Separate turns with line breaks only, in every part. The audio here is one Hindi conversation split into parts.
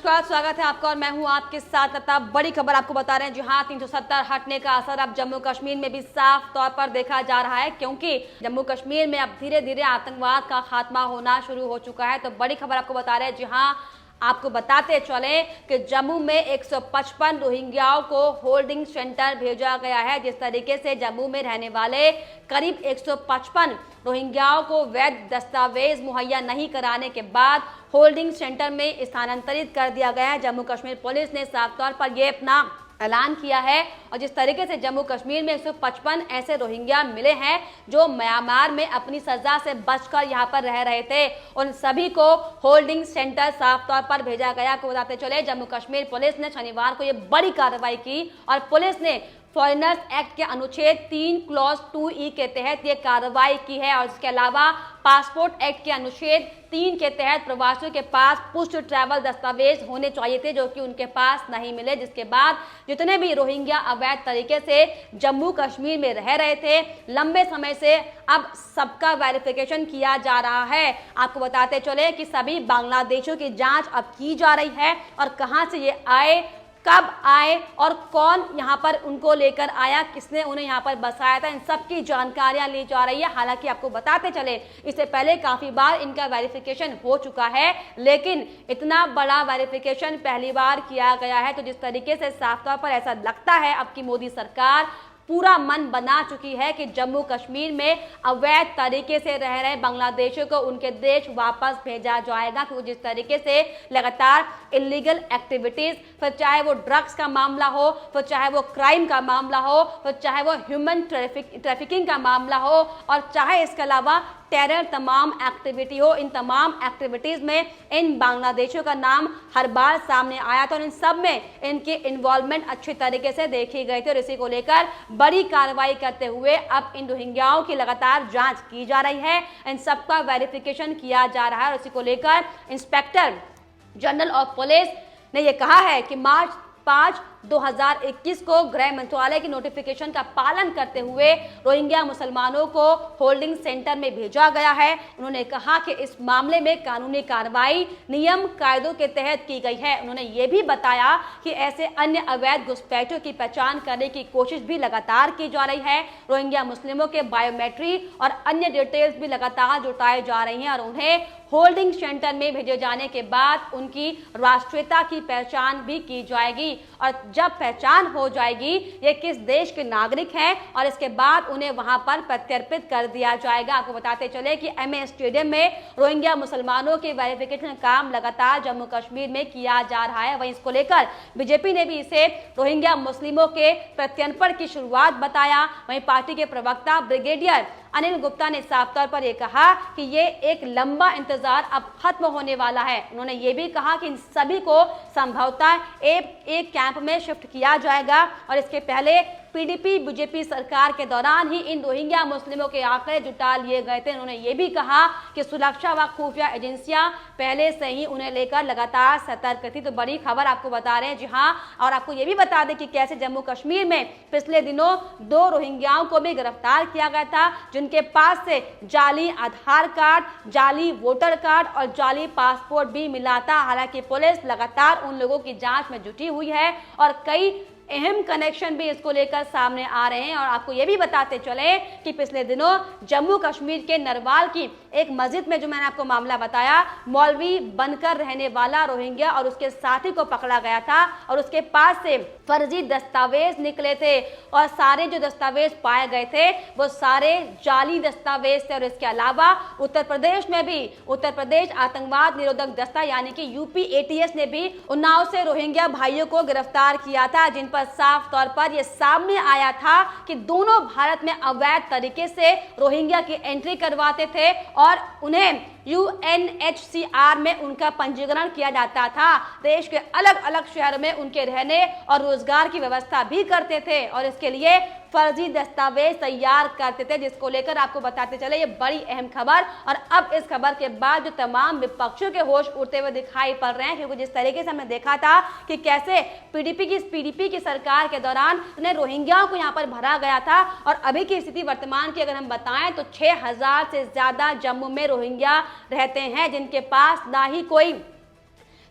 नमस्कार, स्वागत है आपका और मैं हूं आपके साथ लता। बड़ी खबर आपको बता रहे हैं, जी हां, 370 हटने का असर अब जम्मू कश्मीर में भी साफ तौर पर देखा जा रहा है, क्योंकि जम्मू कश्मीर में अब धीरे धीरे आतंकवाद का खात्मा होना शुरू हो चुका है। तो बड़ी खबर आपको बता रहे हैं, जी हां, आपको बताते चले कि जम्मू में 155 रोहिंग्याओं को होल्डिंग सेंटर भेजा गया है। जिस तरीके से जम्मू में रहने वाले करीब 155 रोहिंग्याओं को वैध दस्तावेज मुहैया नहीं कराने के बाद होल्डिंग सेंटर में स्थानांतरित कर दिया गया है। जम्मू कश्मीर पुलिस ने साफ तौर पर यह अपना ऐलान किया है। और जिस तरीके से जम्मू कश्मीर में 155 ऐसे रोहिंग्या मिले हैं जो म्यांमार में अपनी सजा से बचकर यहां पर रह रहे थे, उन सभी को होल्डिंग सेंटर साफ तौर पर भेजा गया। को बताते चले, जम्मू कश्मीर पुलिस ने शनिवार को यह बड़ी कार्रवाई की और पुलिस ने फॉरेनर्स एक्ट के अनुच्छेद 3 क्लॉज 2E के तहत ये कार्रवाई की है। और इसके अलावा पासपोर्ट एक्ट के अनुच्छेद 3 के तहत प्रवासियों के पास पुष्ट ट्रैवल दस्तावेज होने चाहिए थे, जो कि उनके पास नहीं मिले, जिसके बाद जितने भी रोहिंग्या अवैध तरीके से जम्मू कश्मीर में रह रहे थे लंबे समय से, अब सबका वेरिफिकेशन किया जा रहा है। आपको बताते चले कि सभी बांग्लादेशियों की जांच अब की जा रही है और कहां से ये आए, कब आए और कौन यहाँ पर उनको लेकर आया, किसने उन्हें यहाँ पर बसाया था, इन सब की जानकारियां ली जा रही है। हालांकि आपको बताते चले, इससे पहले काफी बार इनका वेरिफिकेशन हो चुका है, लेकिन इतना बड़ा वेरिफिकेशन पहली बार किया गया है। तो जिस तरीके से साफ तौर पर ऐसा लगता है अब की मोदी सरकार पूरा मन बना चुकी है कि जम्मू कश्मीर में अवैध तरीके से रह रहे बांग्लादेशियों को उनके देश वापस भेजा जाएगा। क्योंकि जिस तरीके से लगातार इलीगल एक्टिविटीज, फिर चाहे वो ड्रग्स का मामला हो, फिर चाहे वो क्राइम का मामला हो, फिर चाहे वो ह्यूमन ट्रैफिकिंग का मामला हो, और चाहे इसके अलावा टेरर तमाम एक्टिविटी हो, इन तमाम एक्टिविटीज में इन बांग्लादेशियों का नाम हर बार सामने आया था और इन सब में इनकी इन्वॉल्वमेंट अच्छी तरीके से देखी गई थी। और इसी को लेकर बड़ी कार्रवाई करते हुए अब इन रोहिंग्याओं की लगातार जांच की जा रही है, इन सबका वेरिफिकेशन किया जा रहा है। और इसी को लेकर इंस्पेक्टर जनरल ऑफ पुलिस ने यह कहा है कि मार्च 5, 2021 को गृह मंत्रालय की नोटिफिकेशन का पालन करते हुए रोहिंग्या मुसलमानों को होल्डिंग सेंटर में भेजा गया है। उन्होंने कहा कि इस मामले में कानूनी कार्रवाई नियम कायदों के तहत की गई है। उन्होंने ये भी बताया कि ऐसे अन्य अवैध घुसपैठियों की पहचान करने की कोशिश भी लगातार की जा रही है। रोहिंग्या मुस्लिमों के बायोमेट्रिक और अन्य डिटेल्स भी लगातार जुटाए जा रही हैं और उन्हें होल्डिंग सेंटर में भेजे जाने के बाद उनकी राष्ट्रीयता की पहचान भी की जाएगी। और जब पहचान हो जाएगी ये किस देश के नागरिक हैं, और इसके बाद उन्हें वहां पर प्रत्यर्पित कर दिया जाएगा। आपको बताते चले कि एमए स्टेडियम में रोहिंग्या मुसलमानों के वेरिफिकेशन का काम लगातार जम्मू कश्मीर में किया जा रहा है। वहीं इसको लेकर बीजेपी ने भी इसे रोहिंग्या मुस्लिमों के प्रत्यर्पण की शुरुआत बताया। वहीं पार्टी के प्रवक्ता ब्रिगेडियर अनिल गुप्ता ने साफ तौर पर यह कहा कि ये एक लंबा इंतजार अब खत्म होने वाला है। उन्होंने ये भी कहा कि इन सभी को संभवतः एक कैंप में शिफ्ट किया जाएगा और इसके पहले पीडीपी बीजेपी सरकार के दौरान ही इन रोहिंग्या मुस्लिमों के आंकड़े जुटा लिए गए थे। उन्होंने ये भी कहा कि सुरक्षा व खुफिया एजेंसियां पहले से ही उन्हें लेकर लगातार सतर्क थी। तो बड़ी खबर आपको बता रहे हैं, जी हाँ। और आपको ये भी बता दें कि कैसे जम्मू कश्मीर में पिछले दिनों 2 रोहिंग्याओं को भी गिरफ्तार किया गया था, जिनके पास से जाली आधार कार्ड, जाली वोटर कार्ड और जाली पासपोर्ट भी मिला था। हालांकि पुलिस लगातार उन लोगों की जांच में जुटी हुई है और कई अहम कनेक्शन भी इसको लेकर सामने आ रहे हैं। और आपको ये भी बताते चले कि पिछले दिनों जम्मू कश्मीर के नरवाल की एक मस्जिद में, जो मैंने आपको मामला बताया, मौलवी बनकर रहने वाला रोहिंग्या और उसके साथी को पकड़ा गया था और उसके पास से फर्जी दस्तावेज निकले थे और सारे जो दस्तावेज पाए गए थे वो सारे जाली दस्तावेज थे। और इसके अलावा उत्तर प्रदेश में भी उत्तर प्रदेश आतंकवाद निरोधक दस्ता यानी कि यूपी ATS ने भी उन्नाव से रोहिंग्या भाइयों को गिरफ्तार किया था, जिन पर साफ तौर पर यह सामने आया था कि दोनों भारत में अवैध तरीके से रोहिंग्या की एंट्री करवाते थे और उन्हें UNHCR में उनका पंजीकरण किया जाता था। देश के अलग अलग शहर में उनके रहने और रोजगार की व्यवस्था भी करते थे और इसके लिए फर्जी दस्तावेज तैयार करते थे, जिसको लेकर आपको बताते चले ये बड़ी अहम खबर। और अब इस खबर के बाद जो तमाम विपक्षियों के होश उड़ते हुए दिखाई पड़ रहे हैं, क्योंकि जिस तरीके से हमने देखा था कि कैसे पीडीपी की सरकार के दौरान उन्हें रोहिंग्याओं को यहाँ पर भरा गया था और अभी की स्थिति वर्तमान की अगर हम बताएं तो 6000 से ज्यादा जम्मू में रोहिंग्या रहते हैं, जिनके पास ना ही कोई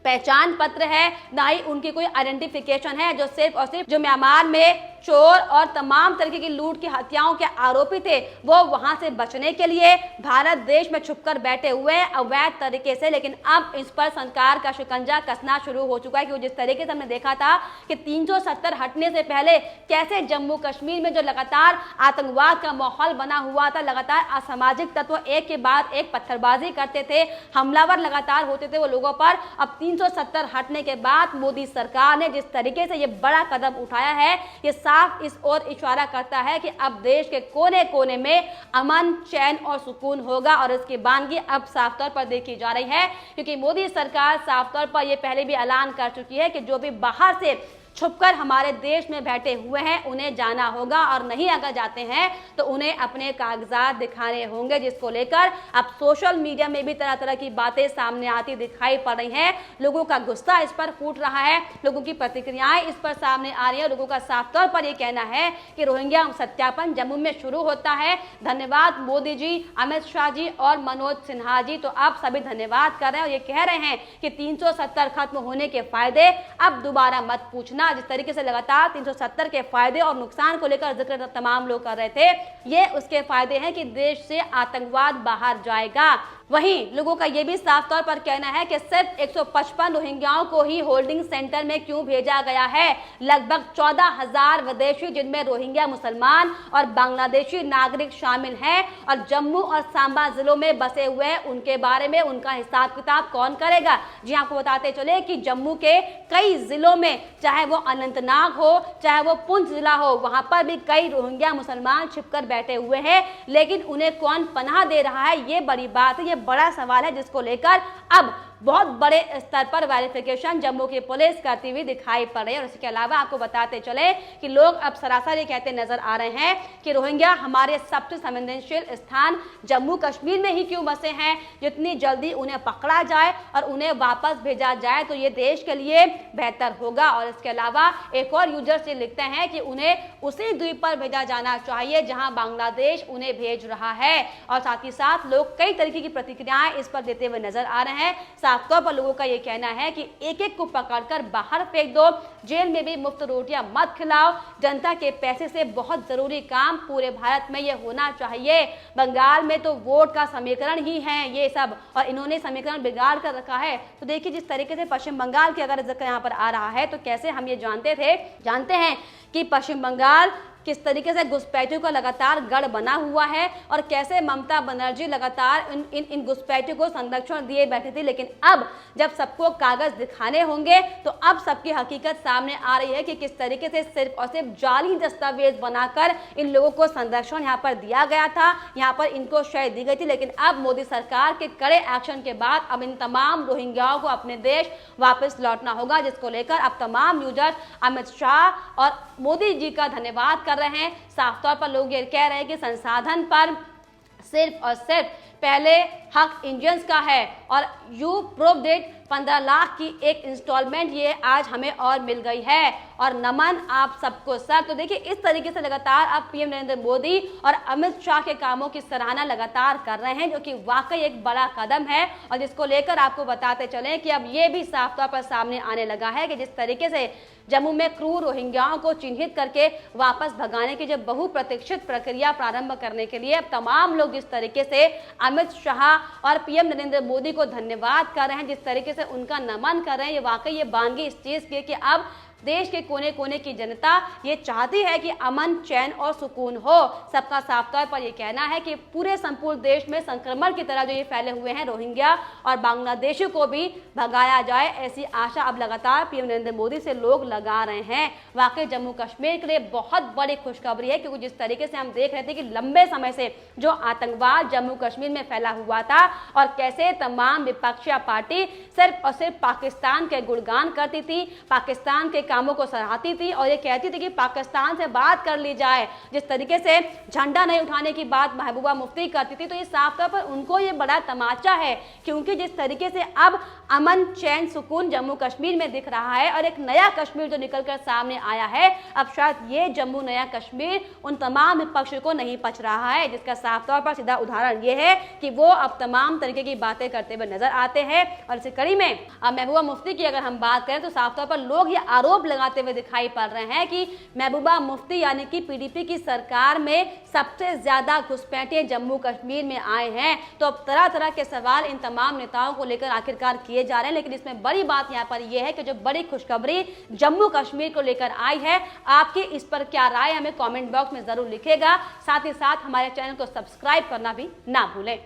पहचान पत्र है, ना ही उनकी कोई आइडेंटिफिकेशन है। जो सिर्फ और सिर्फ जो म्यांमार में चोर और तमाम तरीके की लूट की हत्याओं के आरोपी थे, वो वहां से बचने के लिए भारत देश में छुपकर बैठे हुए अवैध तरीके से। लेकिन अब इस पर सरकार का शिकंजा कसना शुरू हो चुका है कि जिस तरीके से हमने देखा था कि 370 हटने से पहले कैसे जम्मू कश्मीर में जो लगातार आतंकवाद का माहौल बना हुआ था, लगातार असामाजिक तत्व एक के बाद एक पत्थरबाजी करते थे, हमलावर लगातार होते थे वो लोगों पर। अब 370 हटने के बाद मोदी सरकार ने जिस तरीके से ये बड़ा कदम उठाया है, ये साफ इस ओर इशारा करता है कि अब देश के कोने कोने में अमन, चैन और सुकून होगा। और इसकी बानगी अब साफ तौर पर देखी जा रही है, क्योंकि मोदी सरकार साफ तौर पर यह पहले भी ऐलान कर चुकी है कि जो भी बाहर से छुपकर हमारे देश में बैठे हुए हैं उन्हें जाना होगा, और नहीं अगर जाते हैं तो उन्हें अपने कागजात दिखाने होंगे, जिसको लेकर अब सोशल मीडिया में भी तरह तरह की बातें सामने आती दिखाई पड़ रही हैं। लोगों का गुस्सा इस पर फूट रहा है, लोगों की प्रतिक्रियाएं इस पर सामने आ रही है। लोगों का साफ तौर पर यह कहना है कि रोहिंग्या सत्यापन जम्मू में शुरू होता है। धन्यवाद मोदी जी, अमित शाह जी और मनोज सिन्हा जी, तो आप सभी धन्यवाद कर रहे हैं और ये कह रहे हैं कि 370 खत्म होने के फायदे अब दोबारा मत पूछना। जिस तरीके से लगातार 370 के फायदे और नुकसान को लेकर जिक्र तमाम लोग कर रहे थे, ये उसके फायदे हैं कि देश से आतंकवाद बाहर जाएगा। वहीं लोगों का यह भी साफ तौर पर कहना है कि सिर्फ 155 रोहिंग्याओं को ही होल्डिंग सेंटर में क्यों भेजा गया है। लगभग 14,000 विदेशी, जिनमें रोहिंग्या मुसलमान और बांग्लादेशी नागरिक शामिल हैं और जम्मू और सांबा जिलों में बसे हुए हैं, उनके बारे में उनका हिसाब किताब कौन करेगा। जी आपको बताते चले कि जम्मू के कई जिलों में, चाहे वो अनंतनाग हो, चाहे वो पुंछ जिला हो, वहां पर भी कई रोहिंग्या मुसलमान छिपकर बैठे हुए हैं, लेकिन उन्हें कौन पनाह दे रहा है, ये बड़ी बात है, ये बड़ा सवाल है, जिसको लेकर अब बहुत बड़े स्तर पर वेरिफिकेशन जम्मू की पुलिस करती हुई दिखाई पड़ रही है। और इसके अलावा आपको बताते चले कि लोग अब सरासर ये कहते नजर आ रहे हैं कि रोहिंग्या हमारे सबसे संवेदनशील स्थान जम्मू कश्मीर में ही क्यों बसे हैं। जितनी जल्दी उन्हें पकड़ा जाए और उन्हें वापस भेजा जाए तो ये देश के लिए बेहतर होगा। और इसके अलावा एक और यूजर से लिखते हैं कि उन्हें उसी द्वीप पर भेजा जाना चाहिए जहां बांग्लादेश उन्हें भेज रहा है। और साथ ही साथ लोग कई तरीके की प्रतिक्रियाएं इस पर देते हुए नजर आ रहे हैं। साफ तौर पर लोगों का यह कहना है कि एक एक को पकड़कर बाहर फेंक दो, जेल में भी मुफ्त रोटियां मत खिलाओ, जनता के पैसे से बहुत जरूरी काम पूरे भारत में ये होना चाहिए। बंगाल में तो वोट का समीकरण ही है ये सब, और इन्होंने समीकरण बिगाड़ कर रखा है। तो देखिए जिस तरीके से पश्चिम बंगाल की अगर जिक्र यहाँ पर आ रहा है, तो कैसे हम ये जानते हैं कि पश्चिम बंगाल किस तरीके से घुसपैठियों का लगातार गढ़ बना हुआ है और कैसे ममता बनर्जी लगातार इन घुसपैठियों को संरक्षण दिए बैठे थे। लेकिन अब जब सबको कागज दिखाने होंगे तो अब सबकी हकीकत सामने आ रही है कि किस तरीके से सिर्फ और सिर्फ जाली दस्तावेज बनाकर इन लोगों को संरक्षण यहाँ पर दिया गया था, यहाँ पर इनको शय दी गई थी। लेकिन अब मोदी सरकार के कड़े एक्शन के बाद अब इन तमाम रोहिंग्याओं को अपने देश वापस लौटना होगा, जिसको लेकर अब तमाम यूजर अमित शाह और मोदी जी का धन्यवाद कर रहे हैं। साफ तौर पर लोग ये कह रहे हैं कि संसाधन पर सिर्फ और सिर्फ पहले हक इंडियंस का है और यू प्रूव्ड इट। 15 लाख की एक इंस्टॉलमेंट ये आज हमें और मिल गई है, और नमन आप सबको सर। तो देखिए इस तरीके से लगातार अब पीएम नरेंद्र मोदी और अमित शाह के कामों की सराहना लगातार कर रहे हैं, जो कि वाकई एक बड़ा कदम है। और जिसको लेकर आपको बताते चलें कि अब ये भी साफ तौर पर सामने आने लगा है कि जिस तरीके से जम्मू में क्रूर रोहिंग्याओं को चिन्हित करके वापस भगाने की जो बहुप्रतीक्षित प्रक्रिया प्रारंभ करने के लिए अब तमाम लोग जिस तरीके से अमित शाह और पीएम नरेंद्र मोदी को धन्यवाद कर रहे हैं, जिस तरीके से उनका नमन कर रहे हैं, ये वाकई ये बानगी इस चीज की कि अब देश के कोने कोने की जनता ये चाहती है कि अमन, चैन और सुकून हो। सबका साफ तौर पर यह कहना है कि पूरे संपूर्ण देश में संक्रमण की तरह जो ये फैले हुए हैं रोहिंग्या और बांग्लादेशी को भी भगाया जाए, ऐसी आशा अब लगातार पीएम नरेंद्र मोदी से लोग लगा रहे हैं। वाकई जम्मू कश्मीर के लिए बहुत बड़ी खुशखबरी है, क्योंकि जिस तरीके से हम देख रहे थे कि लंबे समय से जो आतंकवाद जम्मू कश्मीर में फैला हुआ था और कैसे तमाम विपक्षी पार्टी सिर्फ और सिर्फ पाकिस्तान के गुणगान करती थी, पाकिस्तान के कामों को सराहती थी और ये कहती थी कि पाकिस्तान से बात कर ली जाए। जिस तरीके से झंडा नहीं उठाने की बात महबूबा मुफ्ती करती थी, तो ये साफ तौर पर उनको ये बड़ा तमाचा है, क्योंकि जिस तरीके से अब अमन चैन सुकून जम्मू कश्मीर में दिख रहा है और एक नया कश्मीर जो निकलकर सामने आया है, अब शायद ये जम्मू नया कश्मीर उन तमाम विपक्ष को नहीं पच रहा है, जिसका साफ तौर पर सीधा उदाहरण ये है कि वो अब तमाम तरीके की बातें करते हुए नजर आते हैं। और इसी कड़ी में अब महबूबा मुफ्ती की अगर हम बात करें तो साफ तौर पर लोग ये आरोप लगाते हुए दिखाई पड़ रहे हैं कि महबूबा मुफ्ती यानी कि पीडीपी की सरकार में सबसे ज्यादा घुसपैठिए जम्मू कश्मीर में आए हैं। तो अब तरह तरह के सवाल इन तमाम नेताओं को लेकर आखिरकार किए जा रहे हैं, लेकिन इसमें बड़ी बात यहाँ पर यह है कि जो बड़ी खुशखबरी जम्मू कश्मीर को लेकर आई है, आपकी इस पर क्या राय हमें कमेंट बॉक्स में जरूर लिखेगा। साथ ही साथ हमारे चैनल को सब्सक्राइब करना भी ना भूलें।